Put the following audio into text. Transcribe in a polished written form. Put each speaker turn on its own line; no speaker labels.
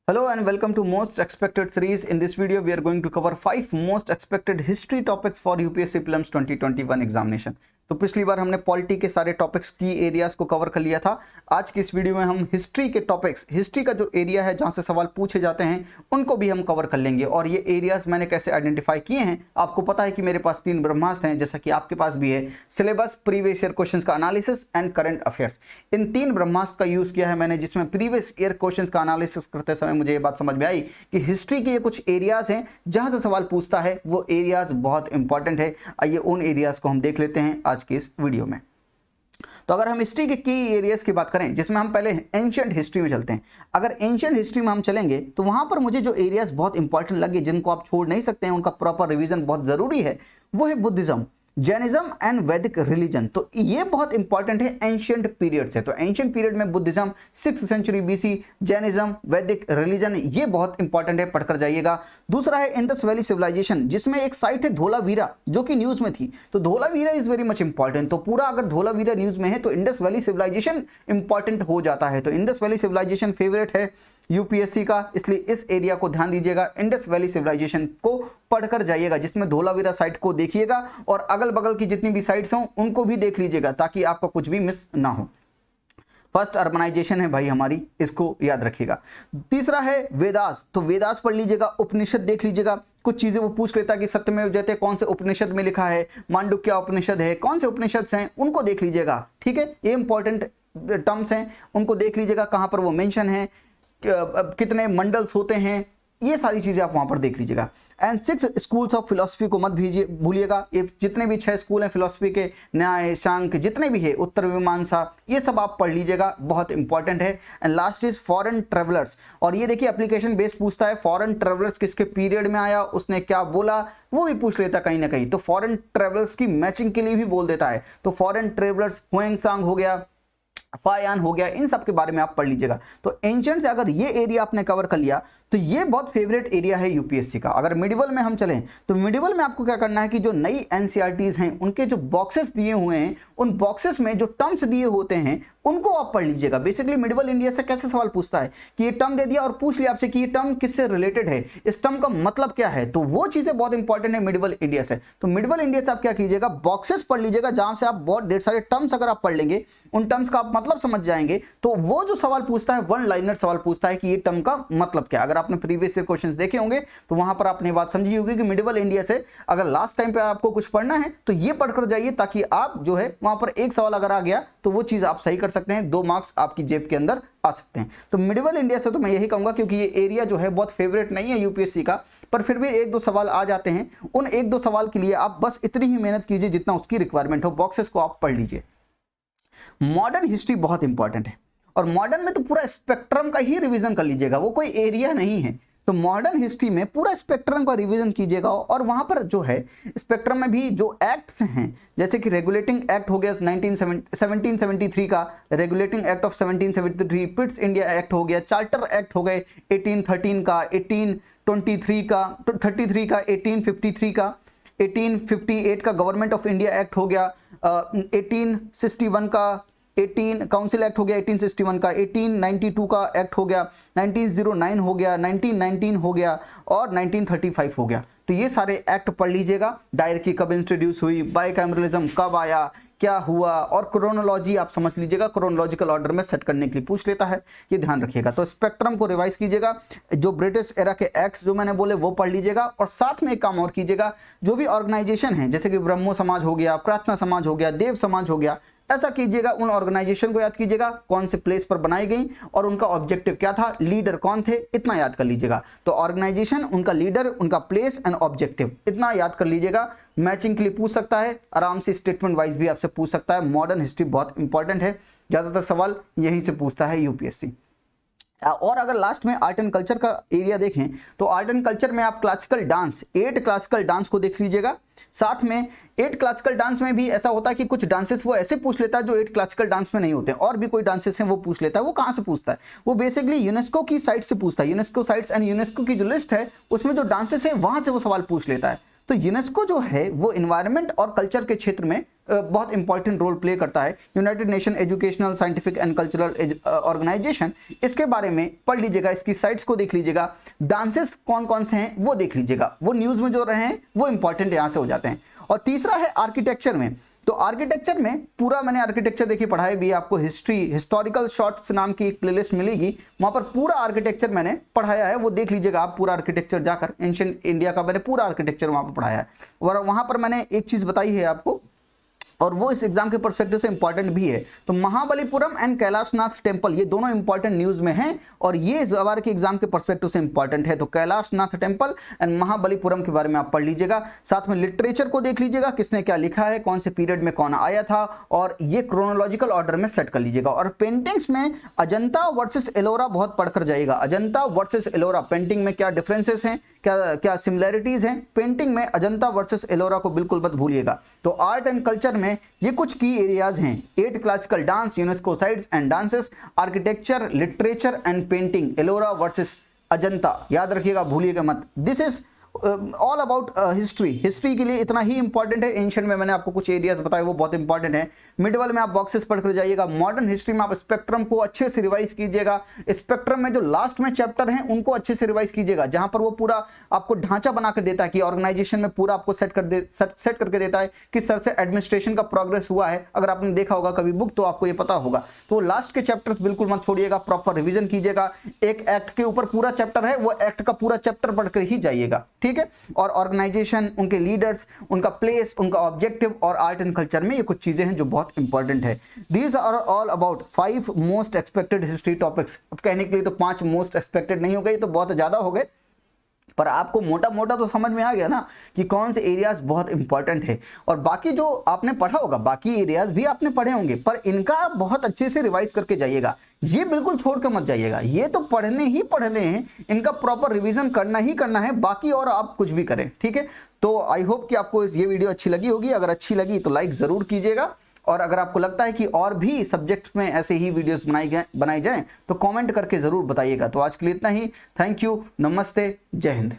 Hello and welcome to Most Expected series. In this video, we are going to cover 5 most expected history topics for UPSC Prelims 2021 examination. तो पिछली बार हमने polity के सारे topics की areas को cover कर लिया था। आज की इस वीडियो में हम हिस्ट्री के टॉपिक्स, हिस्ट्री का जो एरिया है जहां से सवाल पूछे जाते हैं उनको भी हम कवर कर लेंगे। और ये एरियाज मैंने कैसे आइडेंटिफाई किए हैं, आपको पता है कि मेरे पास 3 ब्रह्मास्त्र हैं, जैसा कि आपके पास भी है। सिलेबस, प्रीवियस ईयर क्वेश्चंस का एनालिसिस एंड करंट अफेयर्स, इन 3 ब्रह्मास्त्र का यूज किया है मैंने, जिसमें प्रीवियस ईयर क्वेश्चंस का एनालिसिस करते समय मुझे ये बात समझ में आई कि हिस्ट्री के ये कुछ एरियाज हैं जहां से सवाल पूछता है, वो एरियाज बहुत इंपॉर्टेंट है। आइए उन एरियाज को हम देख लेते हैं आज की इस वीडियो में। तो अगर हम हिस्ट्री के की एरियाज की बात करें, जिसमें हम पहले एंशिएंट हिस्ट्री में चलते हैं। अगर एंशिएंट हिस्ट्री में हम चलेंगे तो वहां पर मुझे जो एरियाज बहुत इंपॉर्टेंट लगे, जिनको आप छोड़ नहीं सकते हैं, उनका प्रॉपर रिवीजन बहुत जरूरी है, वो है Buddhism, Jainism and Vedic religion. तो ये बहुत इंपॉर्टेंट है एंशिएंट पीरियड से। तो एंशिएंट पीरियड में Buddhism, 6th century BC, Jainism, Vedic religion, ये बहुत इंपॉर्टेंट है, पढ़कर जाइएगा। दूसरा है इंडस वैली सिविलाइजेशन, जिसमें एक साइट है धोलावीरा जो कि न्यूज में थी। तो Dholavira is very much important. तो पूरा अगर धोलावीरा न्यूज में है तो इंडस वैली सिविलाइजेशन इंपॉर्टेंट हो जाता है। तो इंडस वैली सिविलाइजेशन फेवरेट है यूपीएससी का, इसलिए इस एरिया को ध्यान दीजिएगा। इंडस वैली सिविलाइजेशन को पढ़कर जाइएगा, जिसमें धोलावीरा साइट को देखिएगा और अगल बगल की जितनी भी साइट्स हों उनको भी देख लीजिएगा, ताकि आपका कुछ भी मिस ना हो। फर्स्ट अर्बनाइजेशन है भाई हमारी, इसको याद रखिएगा। तीसरा है वेदास, तो वेदास पढ़ लीजिएगा। उपनिषद देख लीजिएगा, कुछ चीजें वो पूछ लेता है कि सत्यमेव जयते कौन से उपनिषद में लिखा है, मांडुक्य उपनिषद है, कौन से उपनिषद हैं उनको देख लीजिएगा। ठीक है, ये इंपॉर्टेंट टर्म्स हैं, उनको देख लीजिएगा, कहां पर वो मेंशन है, कितने मंडल्स होते हैं, ये सारी चीजें आप वहां पर देख लीजिएगा। एंड 6 स्कूल्स ऑफ फिलोसफी को मत भूलिएगा। ये जितने भी 6 स्कूल हैं फिलोसफी के, न्याय, सांख्य, जितने भी है, उत्तर मीमांसा, ये सब आप पढ़ लीजिएगा, बहुत इंपॉर्टेंट है। And last is foreign travellers, और ये देखिए एप्लीकेशन बेस्ड पूछता है, फॉरेन ट्रेवलर्स किसके पीरियड में आया, उसने क्या बोला, वो भी पूछ लेता कहीं ना कहीं। तो फॉरेन ट्रेवलर्स की मैचिंग के लिए भी बोल देता है। तो फॉरेन ट्रेवलर्स, हुएंगसांग हो गया, फायान हो गया, इन सब के बारे में आप पढ़ लीजिएगा। तो एंशिएंट से अगर ये एरिया आपने कवर कर लिया तो ये बहुत फेवरेट एरिया है यूपीएससी का। अगर मिडिवल में हम चलें तो मिडिवल में आपको क्या करना है कि जो नई एनसीईआरटीज हैं उनके जो बॉक्सेस दिए हुए हैं, उन बॉक्सेस में जो टर्म्स दिए होते हैं उनको आप पढ़ लीजिएगा। बेसिकली मिडिवल इंडिया से कैसे सवाल पूछता है कि ये टर्म दे दिया और पूछ लिया आपसे कि ये टर्म किससे रिलेटेड है, इस टर्म का मतलब क्या है। तो वो चीजें बहुत इंपॉर्टेंट है मिडिवल इंडिया से। तो मिडिवल इंडिया से आप क्या कीजिएगा, बॉक्सेस पढ़ लीजिएगा, जहां से आप बहुत ढेर सारे टर्म्स अगर आप पढ़ लेंगे, उन टर्म्स का आप मतलब समझ जाएंगे, तो वो जो सवाल पूछता है, वन लाइनर सवाल पूछता है कि ये टर्म का मतलब क्या। अगर आपने प्रीवियस ईयर क्वेश्चंस देखे होंगे तो वहां पर आपने बात समझी होगी कि मिडिवल इंडिया से अगर लास्ट टाइम पे आपको कुछ पढ़ना है तो ये पढ़कर जाइए, ताकि आप जो है वहां पर एक सवाल अगर आ गया तो वो चीज आप सही कर सकते हैं, 2 मार्क्स आपकी जेब के अंदर आ सकते हैं। तो मिडिवल इंडिया से तो मैं यही कहूंगा, क्योंकि ये एरिया जो है बहुत फेवरेट नहीं है यूपीएससी का, पर फिर भी 1-2 सवाल आ जाते हैं। उन 1-2 सवाल के लिए आप बस इतनी ही मेहनत कीजिए जितना उसकी रिक्वायरमेंट हो, बॉक्सेस को आप पढ़ लीजिए। मॉडर्न हिस्ट्री बहुत इंपॉर्टेंट है, और मॉडर्न में तो पूरा स्पेक्ट्रम का ही रिवीजन कर लीजिएगा, वो कोई एरिया नहीं है। तो मॉडर्न हिस्ट्री में पूरा स्पेक्ट्रम का रिवीजन कीजिएगा, और वहां पर जो है स्पेक्ट्रम में भी जो एक्ट्स हैं, जैसे कि रेगुलेटिंग एक्ट हो गया 1773 का, regulating act of 1773, Pitt's India act हो गया, चार्टर एक्ट हो गए 1813 का, 1823 का, 33 का, 1853 का, 1858 का गवर्नमेंट ऑफ इंडिया एक्ट हो गया, 1861 का 18 काउंसिल एक्ट हो गया 1861 का, 1892 का एक्ट हो गया, 1909 हो गया, 1919 हो गया, और 1935 हो गया। तो ये सारे एक्ट पढ़ लीजिएगा। डायरकी कब इंट्रोड्यूस हुई, बाइकैमरलिज्म कब आया, क्या हुआ, और क्रोनोलॉजी आप समझ लीजिएगा, क्रोनोलॉजिकल ऑर्डर में सेट करने के लिए पूछ लेता है, ये ध्यान रखिएगा। तो स्पेक्ट्रम को रिवाइज कीजिएगा, जो ब्रिटिश एरा के एक्ट्स जो मैंने बोले वो पढ़ लीजिएगा, और साथ में एक काम और कीजिएगा, जो भी ऑर्गेनाइजेशन है, जैसे कि ब्रह्मो समाज हो गया, प्रार्थना समाज हो गया, देव समाज हो गया, ऐसा कीजिएगा, उन ऑर्गेनाइजेशन को याद कीजिएगा, कौन से प्लेस पर बनाई गई और उनका ऑब्जेक्टिव क्या था, लीडर कौन थे, इतना याद कर लीजिएगा। तो ऑर्गेनाइजेशन, उनका लीडर, उनका प्लेस एंड ऑब्जेक्टिव, इतना याद कर लीजिएगा। मैचिंग के लिए पूछ सकता है, आराम से स्टेटमेंट वाइज भी आपसे पूछ सकता है। मॉडर्न हिस्ट्री बहुत इंपॉर्टेंट है, ज्यादातर सवाल यहीं से पूछता है यूपीएससी। और अगर लास्ट में आर्ट एंड कल्चर का एरिया देखें तो आर्ट एंड कल्चर में आप क्लासिकल डांस, 8 क्लासिकल डांस को देख लीजिएगा। साथ में 8 क्लासिकल डांस में भी ऐसा होता है कि कुछ डांसेस वो ऐसे पूछ लेता है जो 8 क्लासिकल डांस में नहीं होते हैं, और भी कोई डांसेस हैं वो पूछ लेता है। वो कहाँ से पूछता है, वो बेसिकली यूनेस्को की साइट से पूछता है। यूनेस्को साइट्स एंड यूनेस्को की जो लिस्ट है उसमें जो डांसेस है वहां से वो सवाल पूछ लेता है। तो तो यूनेस्को जो है वो इन्वायरमेंट और कल्चर के क्षेत्र में बहुत इंपॉर्टेंट रोल प्ले करता है। United Nation Educational Scientific and Cultural Organization, इसके बारे में पढ़ लीजिएगा, इसकी साइट्स को देख लीजिएगा, डांसेस कौन कौन से हैं वो देख लीजिएगा, वो न्यूज़ में जो रहे हैं वो इंपॉर्टेंट यहाँ से हो जाते हैं। और तीसरा है आर्किटेक्चर में, तो आर्किटेक्चर में पूरा मैंने आर्किटेक्चर देखिए पढ़ाई भी, आपको हिस्टोरिकल शॉर्ट्स नाम की एक प्लेलिस्ट मिलेगी, वहां पर पूरा आर्किटेक्चर मैंने पढ़ाया है, वो देख लीजिएगा आप पूरा आर्किटेक्चर जाकर, एंशिएंट इंडिया का मैंने पूरा आर्किटेक्चर वहां पर पढ़ाया है। और वहां पर मैंने एक चीज बताई है आपको, और वो इस एग्जाम के पर्सपेक्टिव से इंपॉर्टेंट भी है। तो महाबलीपुरम एंड कैलाशनाथ टेंपल, ये दोनों इंपॉर्टेंट न्यूज में हैं और ये इस बार के एग्जाम के पर्सपेक्टिव से इंपॉर्टेंट है। तो कैलाशनाथ टेंपल एंड महाबलीपुरम के बारे में आप पढ़ लीजिएगा। साथ में लिटरेचर को देख लीजिएगा, किसने क्या लिखा है, कौन से पीरियड में कौन आया था, और ये क्रोनोलॉजिकल ऑर्डर में सेट कर लीजिएगा। और पेंटिंग्स में अजंता वर्सेस एलोरा बहुत पढ़कर जाइएगा। अजंता वर्सेस एलोरा, पेंटिंग में क्या डिफरेंसेस हैं, क्या क्या सिमिलैरिटीज हैं, पेंटिंग में अजंता वर्सेस एलोरा को बिल्कुल मत भूलिएगा। तो आर्ट एंड कल्चर में ये कुछ की एरियाज हैं: 8 classical dance, UNESCO sites and dances, architecture, literature and painting, Ellora versus Ajanta, याद रखिएगा, भूलिएगा मत। This is all about history के लिए इतना ही इंपॉर्टेंट है। एंशिएंट में मैंने आपको कुछ एरियाज बताए, वो बहुत इंपॉर्टेंट है। मिडवल में आप बॉक्सेस पढ़कर जाइएगा। मॉडर्न हिस्ट्री में आप स्पेक्ट्रम को अच्छे से रिवाइज कीजिएगा। स्पेक्ट्रम में जो लास्ट में चैप्टर हैं उनको अच्छे से रिवाइज कीजिएगा, जहां पर वो पूरा आपको ढांचा बनाकर देता है कि ऑर्गेनाइजेशन में पूरा आपको सेट करके देता है, किस तरह से एडमिनिस्ट्रेशन का प्रोग्रेस हुआ है। अगर आपने देखा होगा कभी बुक तो आपको ये पता होगा। तो लास्ट के चैप्टर्स बिल्कुल मत छोड़िएगा, प्रॉपर रिविजन कीजिएगा। एक एक्ट के ऊपर पूरा चैप्टर है, वो एक्ट का पूरा चैप्टर पढ़कर ही जाइएगा, ठीक है। और ऑर्गेनाइजेशन, उनके लीडर्स, उनका प्लेस, उनका ऑब्जेक्टिव और आर्ट एंड कल्चर में ये कुछ चीजें हैं जो बहुत इंपॉर्टेंट है। These are all about 5 most expected history topics. अब कहने के लिए तो 5 मोस्ट एक्सपेक्टेड नहीं हो गए, तो बहुत ज्यादा हो गए, पर आपको मोटा मोटा तो समझ में आ गया ना कि कौन से एरियाज बहुत इंपॉर्टेंट है। और बाकी जो आपने पढ़ा होगा, बाकी एरियाज भी आपने पढ़े होंगे, पर इनका आप बहुत अच्छे से रिवाइज करके जाइएगा। ये बिल्कुल छोड़ कर मत जाइएगा, ये तो पढ़ने ही पढ़ने हैं, इनका प्रॉपर रिवीजन करना ही करना है, बाकी और आप कुछ भी करें, ठीक है। तो आई होप कि आपको ये वीडियो अच्छी लगी होगी। अगर अच्छी लगी तो लाइक जरूर कीजिएगा, और अगर आपको लगता है कि और भी सब्जेक्ट में ऐसे ही वीडियोस बनाई जाएं तो कमेंट करके जरूर बताइएगा। तो आज के लिए इतना ही। थैंक यू, नमस्ते, जय हिंद।